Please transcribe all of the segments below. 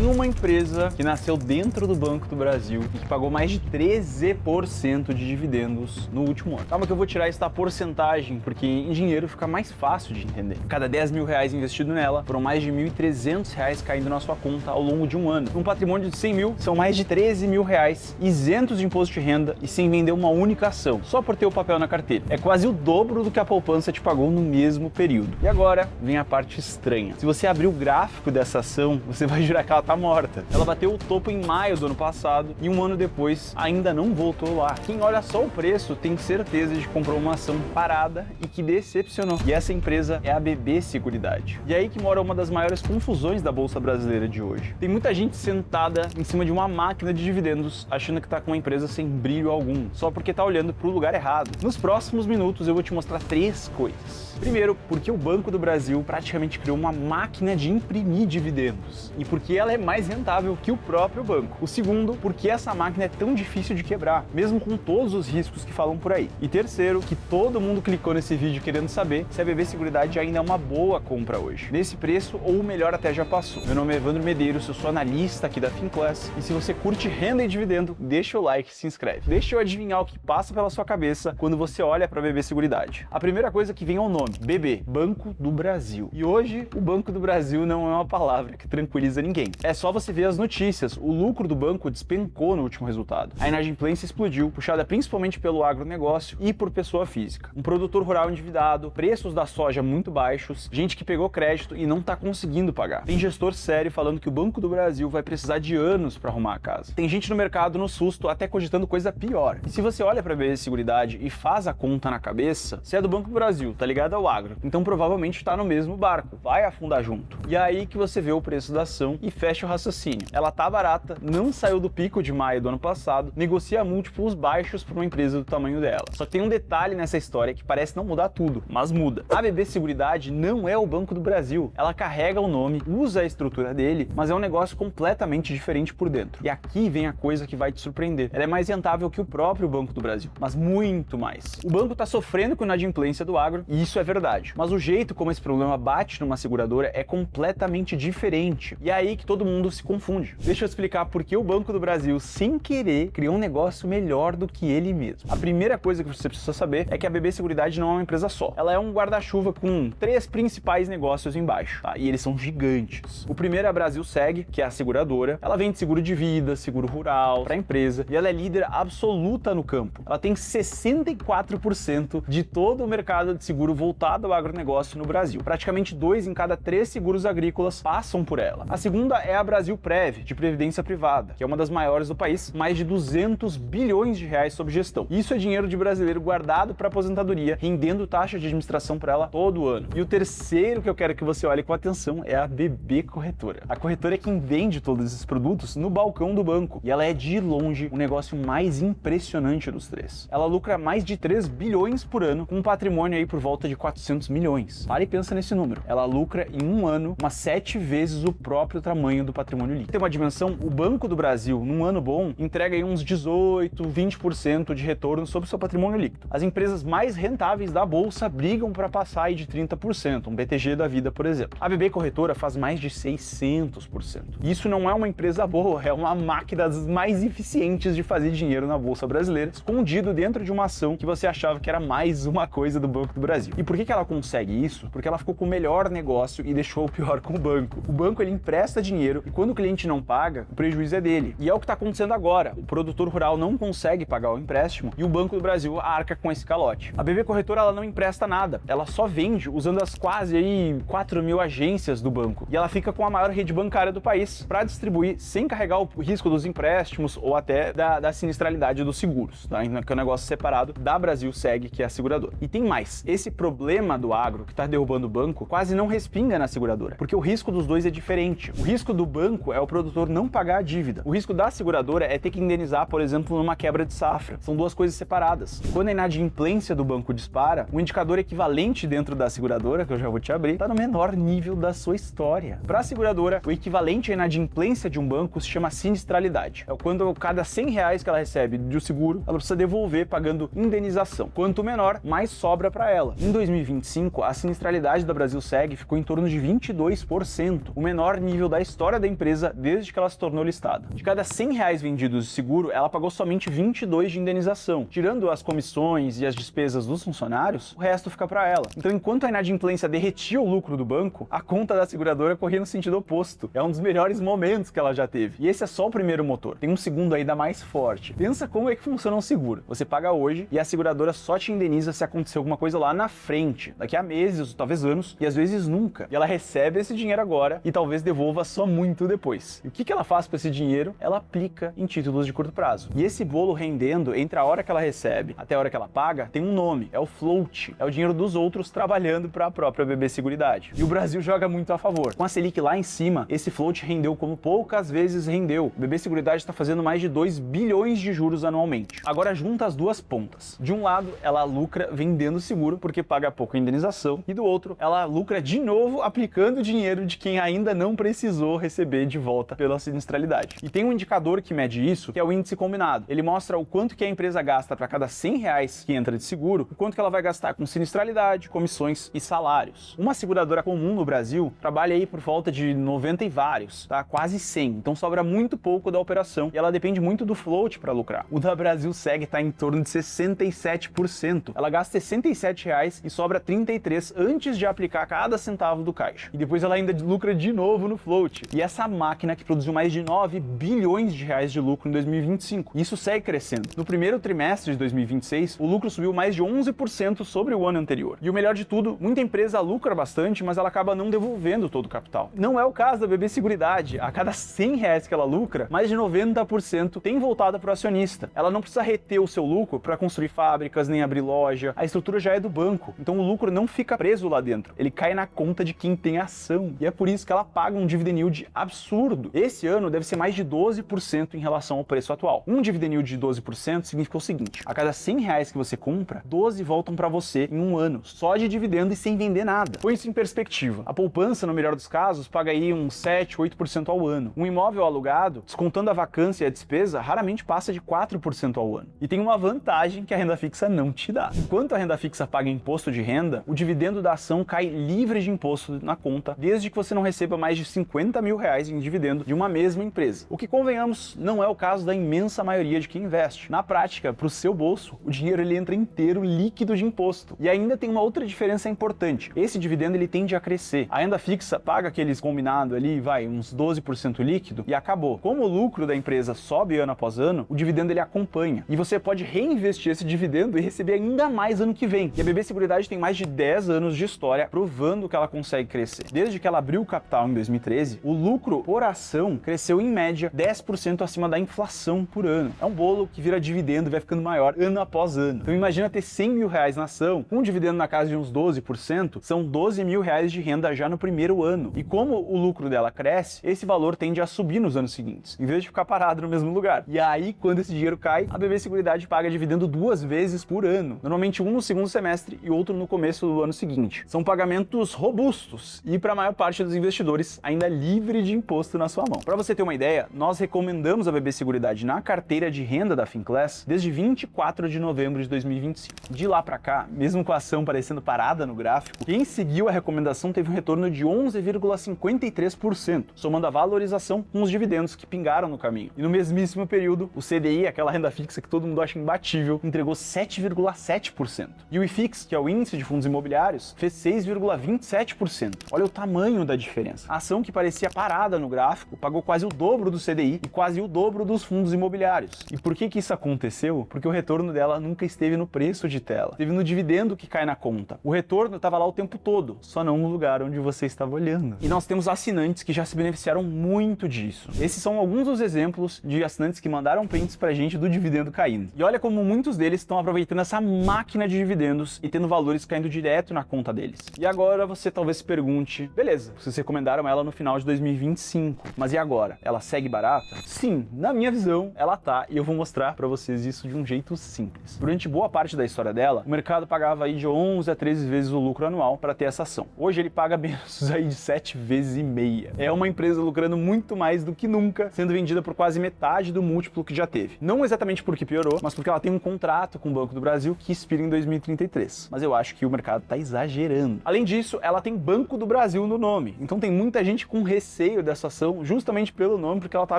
Tem uma empresa que nasceu dentro do Banco do Brasil e que pagou mais de 13% de dividendos no último ano. Calma que eu vou tirar esta porcentagem, porque em dinheiro fica mais fácil de entender. Cada 10 mil reais investido nela, foram mais de 1.300 reais caindo na sua conta ao longo de um ano. Um patrimônio de 100 mil, são mais de 13 mil reais, isentos de imposto de renda e sem vender uma única ação, só por ter o papel na carteira. É quase o dobro do que a poupança te pagou no mesmo período. E agora vem a parte estranha. Se você abrir o gráfico dessa ação, você vai jurar que ela tá morta. Ela bateu o topo em maio do ano passado e um ano depois ainda não voltou lá. Quem olha só o preço tem certeza de que comprou uma ação parada e que decepcionou. E essa empresa é a BB Seguridade. E aí que mora uma das maiores confusões da Bolsa Brasileira de hoje. Tem muita gente sentada em cima de uma máquina de dividendos, achando que tá com uma empresa sem brilho algum, só porque tá olhando pro lugar errado. Nos próximos minutos eu vou te mostrar 3 coisas. Primeiro, porque o Banco do Brasil praticamente criou uma máquina de imprimir dividendos e porque ela é mais rentável que o próprio banco. O segundo, porque essa máquina é tão difícil de quebrar, mesmo com todos os riscos que falam por aí. E terceiro, que todo mundo clicou nesse vídeo querendo saber se a BB Seguridade ainda é uma boa compra hoje, nesse preço ou o melhor até já passou. Meu nome é Evandro Medeiros, eu sou analista aqui da Finclass e se você curte renda e dividendo, deixa o like e se inscreve. Deixa eu adivinhar o que passa pela sua cabeça quando você olha para a BB Seguridade. A primeira coisa que vem é o nome, BB, Banco do Brasil. E hoje, o Banco do Brasil não é uma palavra que tranquiliza ninguém. É só você ver as notícias, o lucro do banco despencou no último resultado. A inadimplência explodiu, puxada principalmente pelo agronegócio e por pessoa física. Um produtor rural endividado, preços da soja muito baixos, gente que pegou crédito e não tá conseguindo pagar. Tem gestor sério falando que o Banco do Brasil vai precisar de anos para arrumar a casa. Tem gente no mercado no susto, até cogitando coisa pior. E se você olha para a BB Seguridade e faz a conta na cabeça, você é do Banco do Brasil, tá ligado ao agro, então provavelmente tá no mesmo barco, vai afundar junto. E é aí que você vê o preço da ação e fecha o raciocínio. Ela tá barata, não saiu do pico de maio do ano passado, negocia múltiplos baixos para uma empresa do tamanho dela. Só que tem um detalhe nessa história que parece não mudar tudo, mas muda. A BB Seguridade não é o Banco do Brasil. Ela carrega o nome, usa a estrutura dele, mas é um negócio completamente diferente por dentro. E aqui vem a coisa que vai te surpreender. Ela é mais rentável que o próprio Banco do Brasil, mas muito mais. O banco tá sofrendo com a inadimplência do agro, e isso é verdade. Mas o jeito como esse problema bate numa seguradora é completamente diferente. E é aí que todo mundo se confunde. Deixa eu explicar por que o Banco do Brasil, sem querer, criou um negócio melhor do que ele mesmo. A primeira coisa que você precisa saber é que a BB Seguridade não é uma empresa só. Ela é um guarda-chuva com 3 principais negócios embaixo, tá? E eles são gigantes. O primeiro é a Brasilseg, que é a seguradora. Ela vende seguro de vida, seguro rural para a empresa e ela é líder absoluta no campo. Ela tem 64% de todo o mercado de seguro voltado ao agronegócio no Brasil. Praticamente 2 em cada 3 seguros agrícolas passam por ela. A segunda é a Brasilprev, de previdência privada, que é uma das maiores do país, mais de 200 bilhões de reais sob gestão. Isso é dinheiro de brasileiro guardado para aposentadoria, rendendo taxa de administração para ela todo ano. E o terceiro que eu quero que você olhe com atenção é a BB Corretora. A corretora é quem vende todos esses produtos no balcão do banco e ela é de longe o negócio mais impressionante dos 3. Ela lucra mais de 3 bilhões por ano, com um patrimônio aí por volta de 400 milhões. Para e pensa nesse número. Ela lucra em um ano umas 7 vezes o próprio tamanho do patrimônio líquido. Tem uma dimensão, o Banco do Brasil, num ano bom, entrega aí uns 18, 20% de retorno sobre o seu patrimônio líquido. As empresas mais rentáveis da bolsa brigam para passar aí de 30%, um BTG da vida, por exemplo. A BB Corretora faz mais de 600%. Isso não é uma empresa boa, é uma máquina das mais eficientes de fazer dinheiro na bolsa brasileira, escondido dentro de uma ação que você achava que era mais uma coisa do Banco do Brasil. E por que ela consegue isso? Porque ela ficou com o melhor negócio e deixou o pior com o banco. O banco, ele empresta dinheiro e quando o cliente não paga, o prejuízo é dele. E é o que está acontecendo agora. O produtor rural não consegue pagar o empréstimo e o Banco do Brasil arca com esse calote. A BB Corretora, ela não empresta nada. Ela só vende usando as quase aí 4 mil agências do banco. E ela fica com a maior rede bancária do país para distribuir sem carregar o risco dos empréstimos ou até da sinistralidade dos seguros, tá? Que é um negócio separado da Brasilseg, que é a seguradora. E tem mais. Esse problema do agro que está derrubando o banco quase não respinga na seguradora, porque o risco dos dois é diferente. O risco do banco é o produtor não pagar a dívida. O risco da seguradora é ter que indenizar, por exemplo, numa quebra de safra. São duas coisas separadas. Quando a inadimplência do banco dispara, o indicador equivalente dentro da seguradora, que eu já vou te abrir, está no menor nível da sua história. Para a seguradora, o equivalente à inadimplência de um banco se chama sinistralidade. É quando cada 100 reais que ela recebe do seguro, ela precisa devolver pagando indenização. Quanto menor, mais sobra para ela. Em 2025, a sinistralidade da Brasilseg ficou em torno de 22%, o menor nível da história história da empresa desde que ela se tornou listada. De cada R$100 vendidos de seguro, ela pagou somente 22 de indenização. Tirando as comissões e as despesas dos funcionários, o resto fica para ela. Então, enquanto a inadimplência derretia o lucro do banco, a conta da seguradora corria no sentido oposto. É um dos melhores momentos que ela já teve. E esse é só o primeiro motor. Tem um segundo ainda mais forte. Pensa como é que funciona um seguro. Você paga hoje e a seguradora só te indeniza se acontecer alguma coisa lá na frente, daqui a meses, talvez anos, e às vezes nunca. E ela recebe esse dinheiro agora e talvez devolva só muito depois. E o que ela faz com esse dinheiro? Ela aplica em títulos de curto prazo. E esse bolo rendendo entre a hora que ela recebe até a hora que ela paga tem um nome, é o float. É o dinheiro dos outros trabalhando para a própria BB Seguridade. E o Brasil joga muito a favor. Com a Selic lá em cima, esse float rendeu como poucas vezes rendeu. A BB Seguridade está fazendo mais de 2 bilhões de juros anualmente. Agora junta as duas pontas. De um lado, ela lucra vendendo seguro porque paga pouco indenização, e do outro, ela lucra de novo aplicando o dinheiro de quem ainda não precisou receber de volta pela sinistralidade. E tem um indicador que mede isso, que é o índice combinado. Ele mostra o quanto que a empresa gasta para cada R$100 que entra de seguro, o quanto que ela vai gastar com sinistralidade, comissões e salários. Uma seguradora comum no Brasil trabalha aí por volta de 90 e vários, tá? Quase 100. Então sobra muito pouco da operação e ela depende muito do float para lucrar. O da Brasil Seg está em torno de 67%. Ela gasta R$67 e sobra 33 antes de aplicar cada centavo do caixa. E depois ela ainda lucra de novo no float. E essa máquina que produziu mais de 9 bilhões de reais de lucro em 2025. Isso segue crescendo. No primeiro trimestre de 2026, o lucro subiu mais de 11% sobre o ano anterior. E o melhor de tudo, muita empresa lucra bastante, mas ela acaba não devolvendo todo o capital. Não é o caso da BB Seguridade. A cada R$100 que ela lucra, mais de 90% tem voltado para o acionista. Ela não precisa reter o seu lucro para construir fábricas, nem abrir loja. A estrutura já é do banco. Então o lucro não fica preso lá dentro. Ele cai na conta de quem tem ação. E é por isso que ela paga um dividend yield absurdo. Esse ano deve ser mais de 12% em relação ao preço atual. Um dividend yield de 12% significa o seguinte: a cada R$100 que você compra, 12 voltam para você em um ano, só de dividendo e sem vender nada. Põe isso em perspectiva. A poupança, no melhor dos casos, paga aí uns 7, 8% ao ano. Um imóvel alugado, descontando a vacância e a despesa, raramente passa de 4% ao ano. E tem uma vantagem que a renda fixa não te dá. Enquanto a renda fixa paga imposto de renda, o dividendo da ação cai livre de imposto na conta, desde que você não receba mais de R$50 mil em dividendo de uma mesma empresa. O que, convenhamos, não é o caso da imensa maioria de quem investe. Na prática, para o seu bolso, o dinheiro ele entra inteiro líquido de imposto. E ainda tem uma outra diferença importante. Esse dividendo ele tende a crescer. A renda fixa paga aqueles combinado ali, uns 12% líquido e acabou. Como o lucro da empresa sobe ano após ano, o dividendo ele acompanha. E você pode reinvestir esse dividendo e receber ainda mais ano que vem. E a BB Seguridade tem mais de 10 anos de história provando que ela consegue crescer. Desde que ela abriu o capital em 2013, o lucro por ação cresceu em média 10% acima da inflação por ano. É um bolo que vira dividendo e vai ficando maior ano após ano. Então imagina ter R$100 mil na ação, com um dividendo na casa de uns 12%, são R$12 mil de renda já no primeiro ano. E como o lucro dela cresce, esse valor tende a subir nos anos seguintes, em vez de ficar parado no mesmo lugar. E aí, quando esse dinheiro cai, a BB Seguridade paga dividendo 2 vezes por ano. Normalmente um no segundo semestre e outro no começo do ano seguinte. São pagamentos robustos e, para a maior parte dos investidores, ainda livre de imposto na sua mão. Para você ter uma ideia, nós recomendamos a BB Seguridade na carteira de renda da Finclass desde 24 de novembro de 2025. De lá para cá, mesmo com a ação parecendo parada no gráfico, quem seguiu a recomendação teve um retorno de 11,53%, somando a valorização com os dividendos que pingaram no caminho. E no mesmíssimo período, o CDI, aquela renda fixa que todo mundo acha imbatível, entregou 7,7%. E o IFIX, que é o índice de fundos imobiliários, fez 6,27%. Olha o tamanho da diferença. A ação que parecia parada no gráfico pagou quase o dobro do CDI e quase o dobro dos fundos imobiliários. E por que isso aconteceu? Porque o retorno dela nunca esteve no preço de tela, esteve no dividendo que cai na conta. O retorno estava lá o tempo todo, só não no lugar onde você estava olhando. E nós temos assinantes que já se beneficiaram muito disso. Esses são alguns dos exemplos de assinantes que mandaram prints pra gente do dividendo caindo. E olha como muitos deles estão aproveitando essa máquina de dividendos e tendo valores caindo direto na conta deles. E agora você talvez se pergunte, beleza, vocês recomendaram ela no final de 2025, mas e agora? Ela segue barata? Sim, na minha visão, ela tá, e eu vou mostrar pra vocês isso de um jeito simples. Durante boa parte da história dela, o mercado pagava aí de 11 a 13 vezes o lucro anual para ter essa ação. Hoje ele paga menos aí de 7 vezes e meia. É uma empresa lucrando muito mais do que nunca, sendo vendida por quase metade do múltiplo que já teve. Não exatamente porque piorou, mas porque ela tem um contrato com o Banco do Brasil que expira em 2033. Mas eu acho que o mercado tá exagerando. Além disso, ela tem Banco do Brasil no nome, então tem muita gente com receio receio dessa ação justamente pelo nome, porque ela está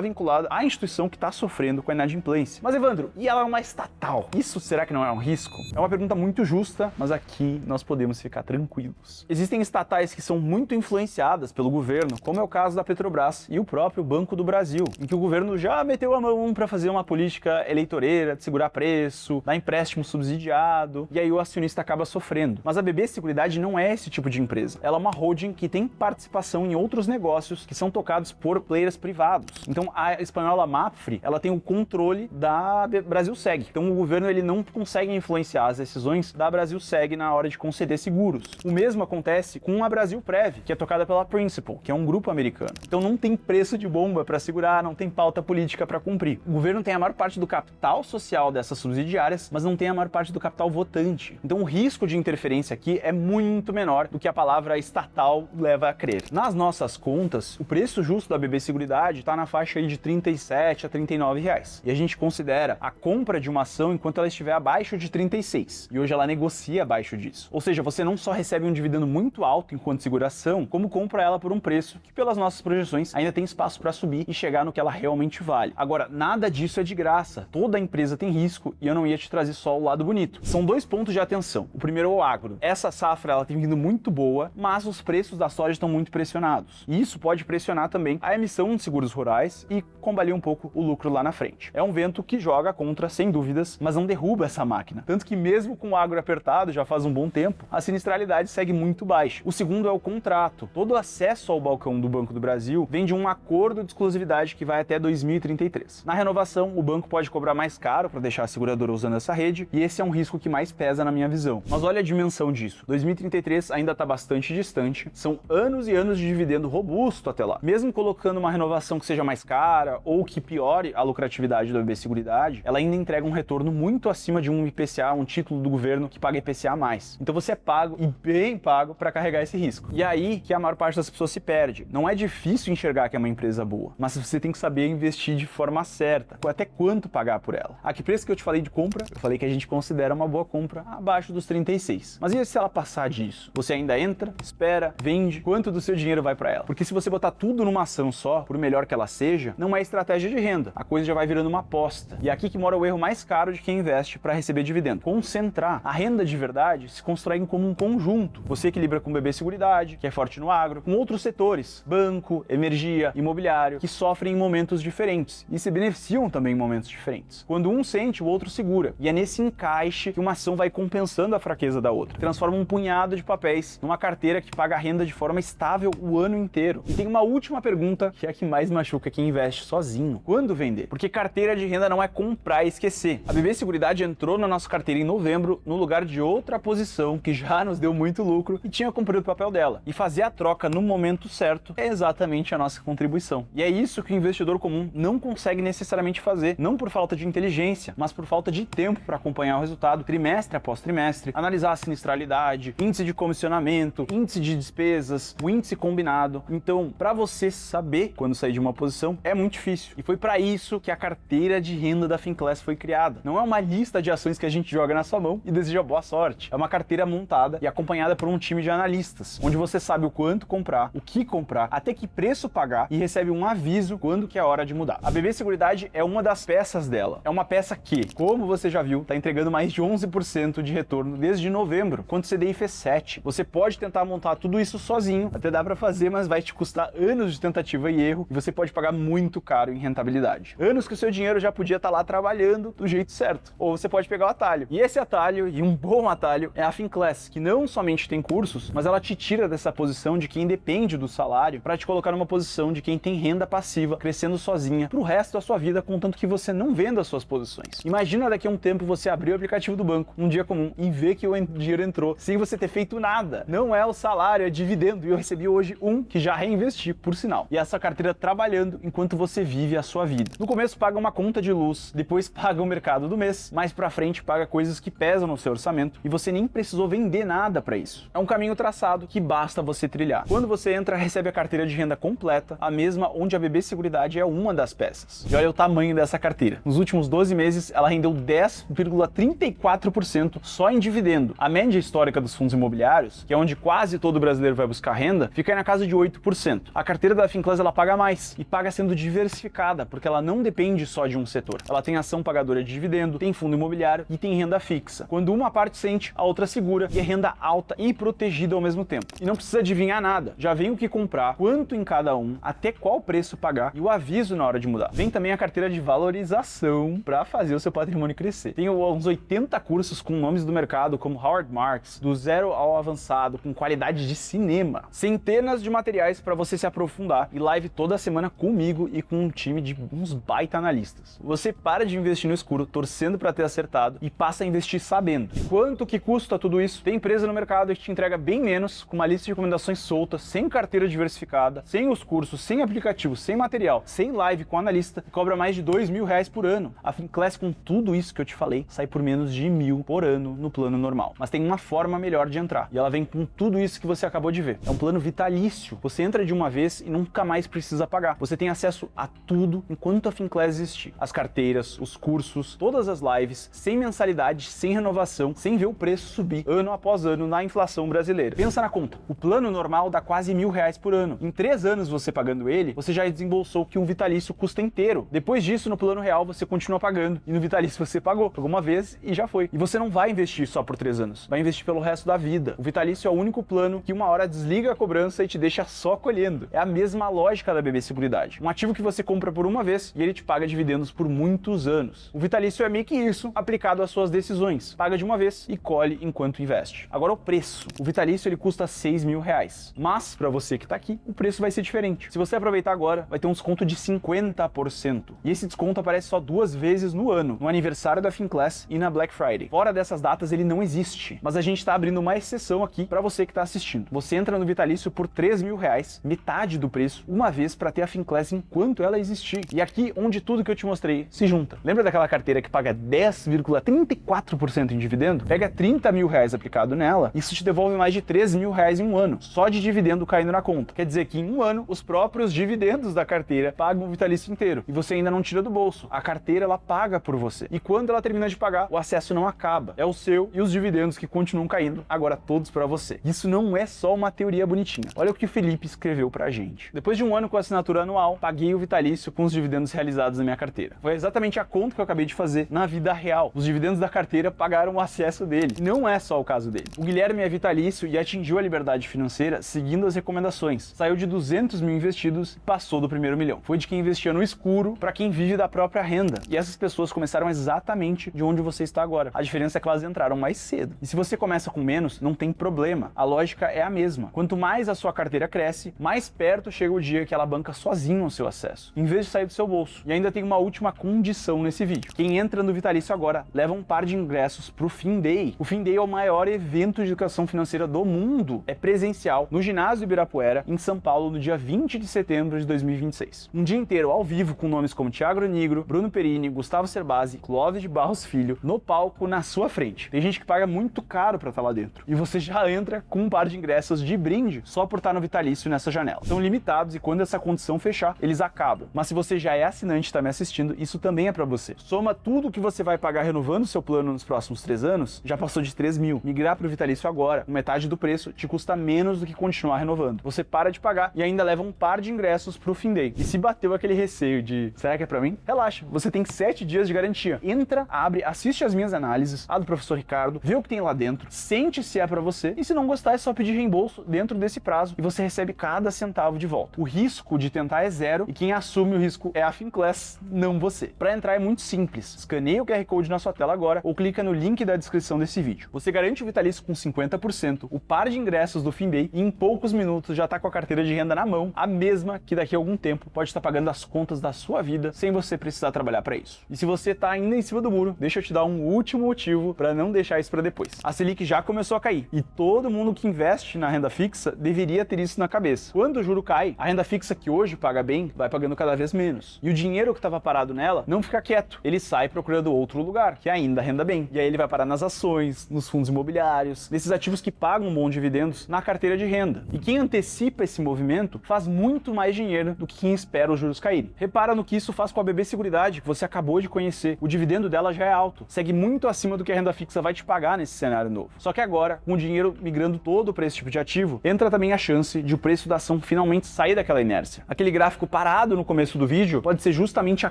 vinculada à instituição que está sofrendo com a inadimplência. Mas Evandro, e ela é uma estatal? Isso será que não é um risco? É uma pergunta muito justa, mas aqui nós podemos ficar tranquilos. Existem estatais que são muito influenciadas pelo governo, como é o caso da Petrobras e o próprio Banco do Brasil, em que o governo já meteu a mão para fazer uma política eleitoreira de segurar preço, dar empréstimo subsidiado, e aí o acionista acaba sofrendo. Mas a BB Seguridade não é esse tipo de empresa. Ela é uma holding que tem participação em outros negócios que são tocados por players privados. Então a espanhola Mapfre, ela tem o controle da Brasilseg. Então o governo ele não consegue influenciar as decisões da Brasilseg na hora de conceder seguros. O mesmo acontece com a Brasilprev, que é tocada pela Principal, que é um grupo americano. Então não tem preço de bomba para segurar, não tem pauta política para cumprir. O governo tem a maior parte do capital social dessas subsidiárias, mas não tem a maior parte do capital votante. Então o risco de interferência aqui é muito menor do que a palavra estatal leva a crer. Nas nossas contas, o preço justo da BB Seguridade está na faixa aí de R$ 37 a R$ 39 reais. E a gente considera a compra de uma ação enquanto ela estiver abaixo de 36. E hoje ela negocia abaixo disso. Ou seja, você não só recebe um dividendo muito alto enquanto segura ação, como compra ela por um preço que, pelas nossas projeções, ainda tem espaço para subir e chegar no que ela realmente vale. Agora, nada disso é de graça. Toda empresa tem risco e eu não ia te trazer só o lado bonito. São dois pontos de atenção. O primeiro é o agro. Essa safra ela tem vindo muito boa, mas os preços da soja estão muito pressionados. E isso pode pressionar também a emissão de seguros rurais e combater um pouco o lucro lá na frente. É um vento que joga contra, sem dúvidas, mas não derruba essa máquina. Tanto que mesmo com o agro apertado, já faz um bom tempo, a sinistralidade segue muito baixa. O segundo é o contrato. Todo acesso ao balcão do Banco do Brasil vem de um acordo de exclusividade que vai até 2033. Na renovação, o banco pode cobrar mais caro para deixar a seguradora usando essa rede, e esse é um risco que mais pesa na minha visão. Mas olha a dimensão disso. 2033 ainda está bastante distante, são anos e anos de dividendo robusto até lá. Mesmo colocando uma renovação que seja mais cara ou que piore a lucratividade da BB Seguridade, ela ainda entrega um retorno muito acima de um IPCA, um título do governo que paga IPCA+. Então você é pago, e bem pago, para carregar esse risco. E aí que a maior parte das pessoas se perde. Não é difícil enxergar que é uma empresa boa, mas você tem que saber investir de forma certa. Até quanto pagar por ela? A que preço que eu te falei de compra? Eu falei que a gente considera uma boa compra abaixo dos 36. Mas e se ela passar disso? Você ainda entra, espera, vende? Quanto do seu dinheiro vai para ela? Porque se você botar tudo numa ação só, por melhor que ela seja, não é estratégia de renda. A coisa já vai virando uma aposta. E é aqui que mora o erro mais caro de quem investe para receber dividendo. Concentrar. A renda de verdade se constrói como um conjunto. Você equilibra com BB Seguridade, que é forte no agro, com outros setores, banco, energia, imobiliário, que sofrem em momentos diferentes e se beneficiam também em momentos diferentes. Quando um sente, o outro segura. E é nesse encaixe que uma ação vai compensando a fraqueza da outra. Transforma um punhado de papéis numa carteira que paga a renda de forma estável o ano inteiro. E tem uma última pergunta, que é a que mais machuca quem investe sozinho. Quando vender? Porque carteira de renda não é comprar e esquecer. A BB Seguridade entrou na nossa carteira em novembro, no lugar de outra posição que já nos deu muito lucro e tinha cumprido o papel dela. E fazer a troca no momento certo é exatamente a nossa contribuição. E é isso que o investidor comum não consegue necessariamente fazer, não por falta de inteligência, mas por falta de tempo para acompanhar o resultado trimestre após trimestre, analisar a sinistralidade, índice de comissionamento, índice de despesas, o índice combinado. Então, para você saber quando sair de uma posição, é muito difícil. E foi para isso que a carteira de renda da Finclass foi criada. Não é uma lista de ações que a gente joga na sua mão e deseja boa sorte. É uma carteira montada e acompanhada por um time de analistas, onde você sabe o quanto comprar, o que comprar, até que preço pagar e recebe um aviso quando que é a hora de mudar. A BB Seguridade é uma das peças dela. É uma peça que, como você já viu, está entregando mais de 11% de retorno desde novembro, quando o CDI fez 7. Você pode tentar montar tudo isso sozinho, até dá para fazer, mas vai te custar anos de tentativa e erro e você pode pagar muito caro em rentabilidade. Anos que o seu dinheiro já podia estar lá trabalhando do jeito certo. Ou você pode pegar o atalho. E esse atalho, e um bom atalho, é a Finclass, que não somente tem cursos, mas ela te tira dessa posição de quem depende do salário para te colocar numa posição de quem tem renda passiva, crescendo sozinha pro resto da sua vida, contanto que você não venda as suas posições. Imagina daqui a um tempo você abrir o aplicativo do banco, um dia comum, e ver que o dinheiro entrou sem você ter feito nada. Não é o salário, é dividendo. E eu recebi hoje um que já reinvesti, por sinal. E essa carteira trabalhando enquanto você vive a sua vida. No começo paga uma conta de luz, depois paga o mercado do mês, mais pra frente paga coisas que pesam no seu orçamento e você nem precisou vender nada para isso. É um caminho traçado que basta você trilhar. Quando você entra, recebe a carteira de renda completa, a mesma onde a BB Seguridade é uma das peças. E olha o tamanho dessa carteira. Nos últimos 12 meses, ela rendeu 10,34% só em dividendo. A média histórica dos fundos imobiliários, que é onde quase todo brasileiro vai buscar renda, fica aí na casa de 8%. A carteira da Finclass ela paga mais e paga sendo diversificada, porque ela não depende só de um setor. Ela tem ação pagadora de dividendo, tem fundo imobiliário e tem renda fixa. Quando uma parte sente, a outra segura e é renda alta e protegida ao mesmo tempo. E não precisa adivinhar nada, já vem o que comprar, quanto em cada um, até qual preço pagar e o aviso na hora de mudar. Vem também a carteira de valorização para fazer o seu patrimônio crescer. Tem uns 80 cursos com nomes do mercado como Howard Marks, do zero ao avançado, com qualidade de cinema. Centenas de materiais para você se aprofundar e live toda semana comigo e com um time de uns baita analistas. Você para de investir no escuro, torcendo para ter acertado e passa a investir sabendo. Quanto que custa tudo isso? Tem empresa no mercado que te entrega bem menos, com uma lista de recomendações solta, sem carteira diversificada, sem os cursos, sem aplicativo, sem material, sem live com analista, e cobra mais de R$2.000 por ano. A Finclass, com tudo isso que eu te falei, sai por menos de R$1.000 por ano no plano normal. Mas tem uma forma melhor de entrar, e ela vem com tudo isso que você acabou de ver. É um plano vitalício. Você entra de uma vez e nunca mais precisa pagar. Você tem acesso a tudo enquanto a Finclass existir. As carteiras, os cursos, todas as lives, sem mensalidade, sem renovação, sem ver o preço subir ano após ano na inflação brasileira. Pensa na conta. O plano normal dá quase R$1.000 por ano. Em 3 anos você pagando ele, você já desembolsou o que um vitalício custa inteiro. Depois disso, no plano real, você continua pagando. E no vitalício você pagou uma vez e já foi. E você não vai investir só por 3 anos. Vai investir pelo resto da vida. O vitalício é o único plano que uma hora desliga a cobrança e te deixa só colhendo. É a mesma lógica da BB Seguridade. Um ativo que você compra por uma vez e ele te paga dividendos por muitos anos. O vitalício é meio que isso, aplicado às suas decisões. Paga de uma vez e colhe enquanto investe. Agora o preço. O vitalício ele custa R$6.000. Mas, para você que tá aqui, o preço vai ser diferente. Se você aproveitar agora, vai ter um desconto de 50%. E esse desconto aparece só 2 vezes no ano, no aniversário da Finclass e na Black Friday. Fora dessas datas ele não existe, mas a gente tá abrindo uma exceção aqui para você que tá assistindo. Você entra no vitalício por R$3.000, metade do preço, uma vez para ter a Finclass enquanto ela existir. E aqui onde tudo que eu te mostrei se junta. Lembra daquela carteira que paga 10,34% em dividendo? Pega R$30.000 aplicado nela, isso te devolve mais de R$3.000 em um ano, só de dividendo caindo na conta. Quer dizer que em um ano, os próprios dividendos da carteira pagam o vitalício inteiro. E você ainda não tira do bolso. A carteira, ela paga por você. E quando ela termina de pagar, o acesso não acaba. É o seu e os dividendos que continuam caindo, agora todos para você. Isso não é só uma teoria bonitinha. Olha o que o Felipe escreveu pra gente. Depois de um ano com assinatura anual, paguei o vitalício com os dividendos realizados na minha carteira. Foi exatamente a conta que eu acabei de fazer na vida real. Os dividendos da carteira pagaram o acesso dele. Não é só o caso dele. O Guilherme é vitalício e atingiu a liberdade financeira seguindo as recomendações. Saiu de 200 mil investidos e passou do primeiro milhão. Foi de quem investia no escuro para quem vive da própria renda. E essas pessoas começaram exatamente de onde você está agora. A diferença é que elas entraram mais cedo. E se você começa com menos, não tem problema. A lógica é a mesma. Quanto mais a sua carteira cresce, mais perto chega o dia que ela banca sozinho o seu acesso, em vez de sair do seu bolso. E ainda tem uma última condição nesse vídeo. Quem entra no vitalício agora leva um par de ingressos pro FinDay. O FinDay é o maior evento de educação financeira do mundo. É presencial no ginásio Ibirapuera, em São Paulo, no dia 20 de setembro de 2026. Um dia inteiro ao vivo com nomes como Thiago Nigro, Bruno Perini, Gustavo Cerbasi, Clóvis de Barros Filho, no palco na sua frente. Tem gente que paga muito caro para estar lá dentro. E você já entra com um par de ingressos de brinde só por estar no vitalício nessa janela. São limitados e quando essa condição fechar, eles acabam. Mas se você já é assinante e está me assistindo, isso também é para você. Soma tudo que você vai pagar renovando seu plano nos próximos 3 anos, já passou de R$3.000. Migrar para o vitalício agora, com metade do preço, te custa menos do que continuar renovando. Você para de pagar e ainda leva um par de ingressos pro FinDay. E se bateu aquele receio de, será que é para mim? Relaxa, você tem 7 dias de garantia. Entra, abre, assiste as minhas análises, a do professor Ricardo, vê o que tem lá dentro, sente se é para você e se não gostar é só pedir reembolso dentro desse prazo e você recebe cada centavo de volta. O risco de tentar é zero e quem assume o risco é a Finclass, não você. Para entrar é muito simples. Escaneia o QR Code na sua tela agora ou clica no link da descrição desse vídeo. Você garante o vitalício com 50%, o par de ingressos do FinDay e em poucos minutos já está com a carteira de renda na mão, a mesma que daqui a algum tempo pode estar pagando as contas da sua vida sem você precisar trabalhar para isso. E se você está ainda em cima do muro, deixa eu te dar um último motivo para não deixar isso para depois. A Selic já começou a cair e todo mundo que investe na renda fixa deveria ter isso na cabeça. Quando o juro cai, a renda fixa que hoje paga bem vai pagando cada vez menos. E o dinheiro que estava parado nela não fica quieto, ele sai procurando outro lugar que ainda renda bem. E aí ele vai parar nas ações, nos fundos imobiliários, nesses ativos que pagam bons dividendos na carteira de renda. E quem antecipa esse movimento faz muito mais dinheiro do que quem espera os juros caírem. Repara no que isso faz com a BB Seguridade, que você acabou de conhecer. O dividendo dela já é alto, segue muito acima do que a renda fixa vai te pagar nesse cenário novo. Só que agora, com o dinheiro migrando todo para esse tipo de ativo, entra também a chance de o preço da ação possam finalmente sair daquela inércia. Aquele gráfico parado no começo do vídeo pode ser justamente a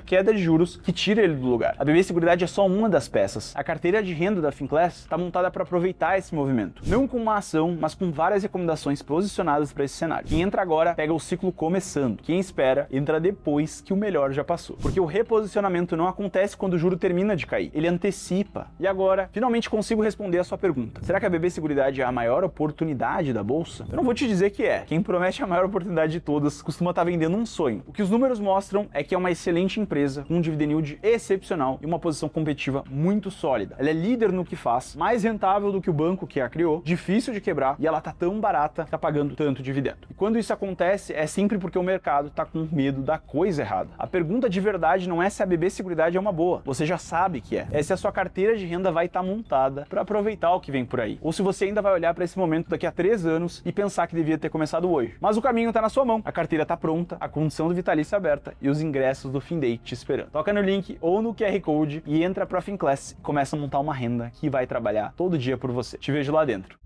queda de juros que tira ele do lugar. A BB Seguridade é só uma das peças. A carteira de renda da Finclass está montada para aproveitar esse movimento. Não com uma ação, mas com várias recomendações posicionadas para esse cenário. Quem entra agora pega o ciclo começando. Quem espera entra depois que o melhor já passou. Porque o reposicionamento não acontece quando o juro termina de cair. Ele antecipa. E agora, finalmente consigo responder a sua pergunta. Será que a BB Seguridade é a maior oportunidade da bolsa? Eu não vou te dizer que é. Quem promete a maior oportunidade de todas costuma estar vendendo um sonho. O que os números mostram é que é uma excelente empresa, com um dividend yield excepcional e uma posição competitiva muito sólida. Ela é líder no que faz, mais rentável do que o banco que a criou, difícil de quebrar e ela tá tão barata, tá pagando tanto dividendo. E quando isso acontece, é sempre porque o mercado tá com medo da coisa errada. A pergunta de verdade não é se a BB Seguridade é uma boa. Você já sabe que é. É se a sua carteira de renda vai estar montada para aproveitar o que vem por aí. Ou se você ainda vai olhar para esse momento daqui a 3 anos e pensar que devia ter começado hoje. Mas o caminho tá na sua mão. A carteira tá pronta, a condição do vitalício aberta e os ingressos do fim day te esperando. Toca no link ou no QR Code e entra pra Finclass e começa a montar uma renda que vai trabalhar todo dia por você. Te vejo lá dentro.